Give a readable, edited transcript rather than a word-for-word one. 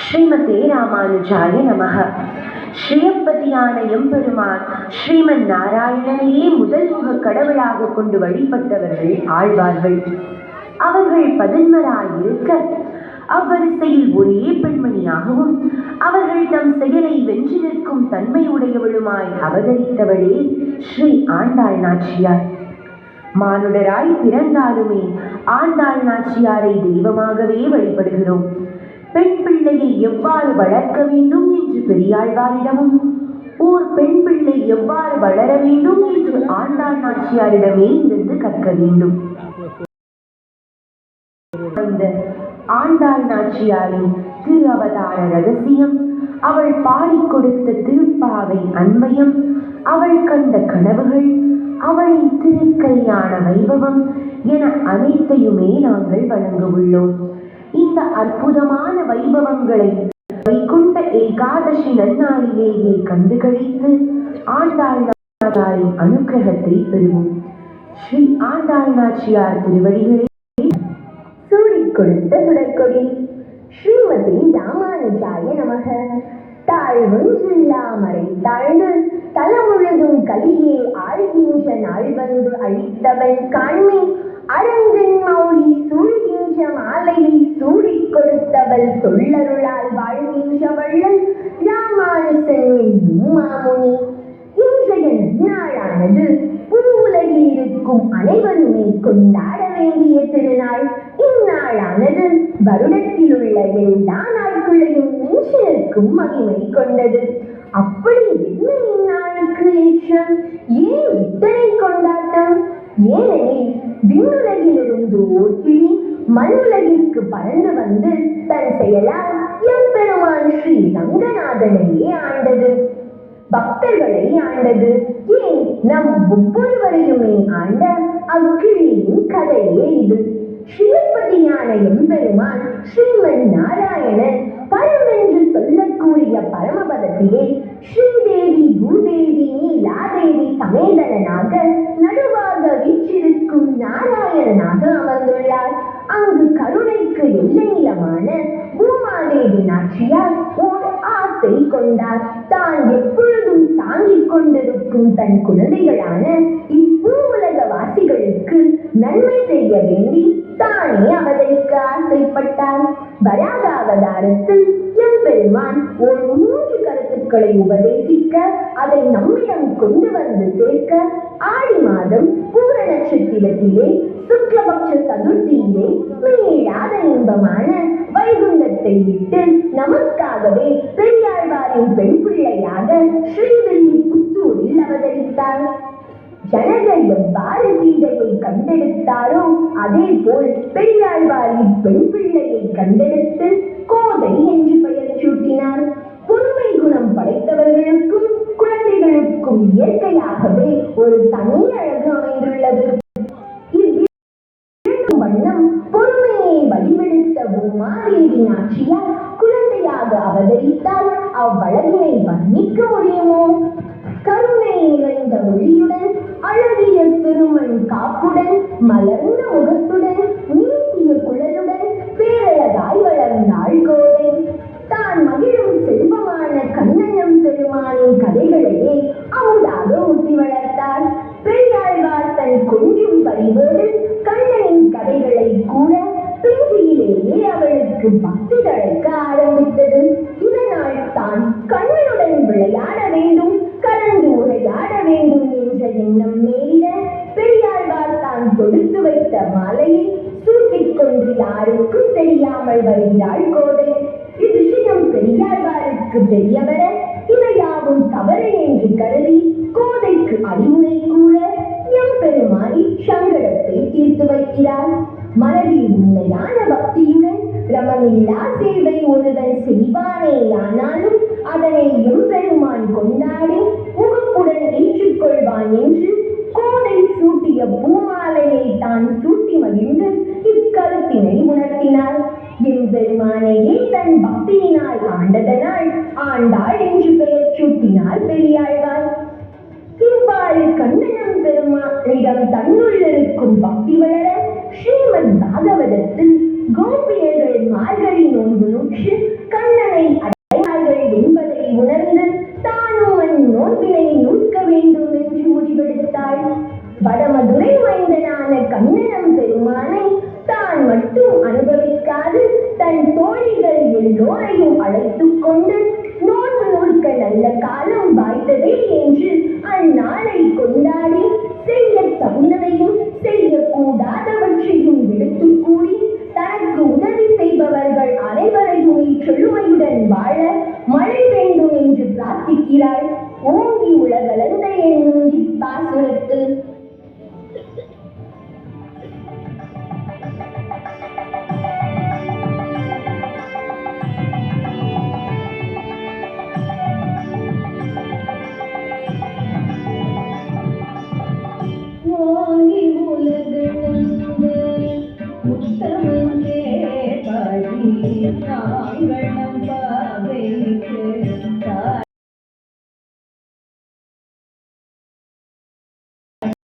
ஸ்ரீமதே ராமானுஜாய நமக. ஸ்ரீயப்பதியான எம்பெருமான் ஸ்ரீமன் நாராயணனையே முதல் முக கடவுளாக கொண்டு வழிபட்டவர்கள் ஆழ்வார்கள். அவர்கள் 11 இருக்க அவ்வரிசையில் ஒரே பெண்மணியாகவும் அவர்கள் தம் செயலை வென்று நிற்கும் தன்மையுடையவளுமாய் அவதரித்தவளே ஸ்ரீ ஆண்டாள் நாச்சியார். மானுடராய் பிறந்தாலுமே ஆண்டாள் நாச்சியாரை தெய்வமாகவே வழிபடுகிறோம். பெண் பிள்ளையை எவ்வாறு வளர்க்க வேண்டும் என்று பெரியாழ்வாரிடமும், ஓர் பெண் பிள்ளை எவ்வாறு வளர வேண்டும் என்று ஆண்டாள் நாச்சியாரிடமே இருந்து கற்க வேண்டும். அந்த ஆண்டாள் நாச்சியாரின் திரு அவதார ரகசியம், அவள் பாடிக் கொடுத்த திருப்பாவை அன்மயம், அவள் கண்ட கனவுகள், அவளின் திருக்கல்யாண வைபவம் என அனைத்தையுமே நாங்கள் வழங்க உள்ளோம். இந்த அற்புதமான வைபவங்களை வைகுண்ட ஏகாதசி நன்னாளிலேயே கண்டுகளித்து ஆண்டாள் நாச்சியாரின் அனுக்கிரகத்தை பெறுவோம். ஸ்ரீ ஆண்டாள் நாச்சியார் திருவடிகளே சூடிக் கொடுத்த சுடற்கொடி. ஸ்ரீமதி ராமானுஜாய நமக. தாழ்வொன்றில்லாமறை தாழ்ந்து தலமுழுதும் கலியே ஆழ்கின்ற நாள் வந்து அழித்தவன் காண்மை அரங்கன் மௌலி சூழ்கின்ற மாலையை சூடிக் கொடுத்தவள் சொல்லருளால் வாழ்கின்ற வள்ளல் ராமானுசன் என்னும் மாமுனி. இன்றைய நன்னாளானது பூவுலகில் இருக்கும் அனைவருமே கொண்டாட வேண்டிய திருநாள். இந்நாளானது வருடத்தில் உள்ள எல்லா நாட்களையும் மிஞ்சி நிற்கும் மகிமை கொண்டது. அப்படி என்ன இந்நாளுக்கு ஏற்றம்? ஏன் இத்தனை கொண்டாட்டம்? ஏனெனில் விண்ணுலகிலிருந்து ஓர் கிளி மண்ணுலகிற்கு பறந்து வந்து தன் செயலால் எம்பெருமான் ஸ்ரீ ரங்கநாதனையே ஆண்டது, பக்தர்களை ஆண்டது. ஏன் நம் ஒவ்வொருவரையுமே ஆண்ட அக்கிளியின் கதையே இது. ஸ்ரீபதியான எம்பெருமான் ஸ்ரீமன் நாராயணன் பரமென்று சொல்லக்கூடிய பரமபதத்திலே ஸ்ரீதேவி பூதேவி நீலாதேவி சமேதனாக நடுவாக வீற்றிருக்கும் நாராயணனாக அமர்ந்துள்ளார். அங்கு கருணைக்கு எல்லை நிலமான பூமாதேவி நாச்சியார் ஓர் ஆசை கொண்டார். தான் எப்பொழுதும் தாங்கிக் கொண்டிருக்கும் தன் குழந்தைகளான இப்பூவுலக வாசிகளுக்கு நன்மை செய்ய வேண்டி தானே அவதரிக்க ஆசைப்பட்டார். வராக அவதாரத்தில் எம்பெருமான் ஒரு 3 கருத்துக்களை உபதேசிக்க, அதை நம்மிடம் கொண்டு வந்து சேர்க்க, ஆடி மாதம் பூர நட்சத்திரத்திலே சுக்லபக்ஷ சதுர்த்தியிலே மீளாத இன்பமான வைகுண்டத்தை விட்டு நமக்காகவே பெரியாழ்வாரின் பெண் பிள்ளையாக ஸ்ரீவில்லிபுத்தூரில் அவதரித்தார். ஜனகர் எவ்வாறு சீதையை கண்டெடுத்தாரோ அதே போல் பெரியாழ்வாரின் பெண் பிள்ளையை கண்டெடுத்து கோதை என்று பெயர் சூட்டினார். பொறுமை குணம் படைத்தவர்களுக்கும் குழந்தைகளுக்கும் இயற்கையாகவே ஒரு தனி அழகு அமைந்துள்ளது. வண்ணம் பொறுமையை வழிவெடுத்த பூமாதேவி நாச்சியார் குழந்தையாக அவதரித்தால் அவ்வழகினை வர்ணிக்க முடியுமோ? கருணை நிறைந்த ஒளியுடன், அழகிய திருமண் காப்புடன், மலர்ந்த முகத்துடன், நீட்டிய குழலுடன் பேரழகாய் வளர்ந்தாள் கோதை. தான் மகிழும் செல்வமான கண்ணனம் பெருமானின் கதைகளையே அமுதாக ஊட்டி வளர்த்தார். பெரியாழ்வார் தன் கொஞ்சும் பரிவோடு கண்ணனின் கதைகளை கூற பிஞ்சியிலேயே அவளுக்கு பக்தி தழைக்க ஆரம்பித்தது. இதனால் தான் கண்ணனுடன் விளையாட வேண்டும், கலந்து உரையாட வேண்டும் என்ற எண்ணம் மேலிட பெரியாழ்வார் தான் கொடுத்து வைத்த மாலையை சூட்டிக் கொண்டு யாருக்கும் தெரியாமல் வருகிறாள் கோதை. இவ்விஷயம் பெரியாழ்வாருக்கு தெரியவர இவையாவும் தவறு என்று கருதி கோதைக்கு அறிவுரை கூற எம்பெருமான் சங்கடத்தை தீர்த்து வைக்கிறார். மனதில் உண்மையான பக்தியுடன் ரமமில்லா சேவை ஒருவன் செய்வானேயானாலும் அதனை எம்பெருமான் கொண்டாடி முகப்புடன் ஏற்றுக்கொள்வான் என்று கோதை சூட்டிய பூமாலையை தான் சூட்டி மகிழ்ந்து இக்கருத்தினை உணர்த்தினார். எம்பெருமானையே தன் பக்தியினால் ஆண்டதனால் ஆண்டாள் என்று பெயர் சூட்டினார் பெரியாழ்வார். இவ்வாறு கண்ணனம் பெருமானிடம் தன்னுள் இருக்கும் பக்தி வளர ஸ்ரீமத் பாகவதத்தில் கோபியர்கள் மார்கழி நோன்பு நூற்று கண்ணனை கடவுளான கண்ணனம் பெருமானை தான் மட்டும் அனுபவிக்காது தன் தோழிகள் எல்லோரையும் அழைத்துக் கொண்டு நோன்பு நோக்க நல்ல காலம் வாய்த்ததே என்று அந்நாளை கொண்டாடி செய்ய தகுந்ததையும் செய்யக்கூடாதவற்றையும் விடுத்துக் கூறி தனக்கு உதவி செய்பவர்கள் அனைவரையுமே செழுமையுடன் வாழ மழை வேண்டும் என்று பிரார்த்திக்கிறாள்.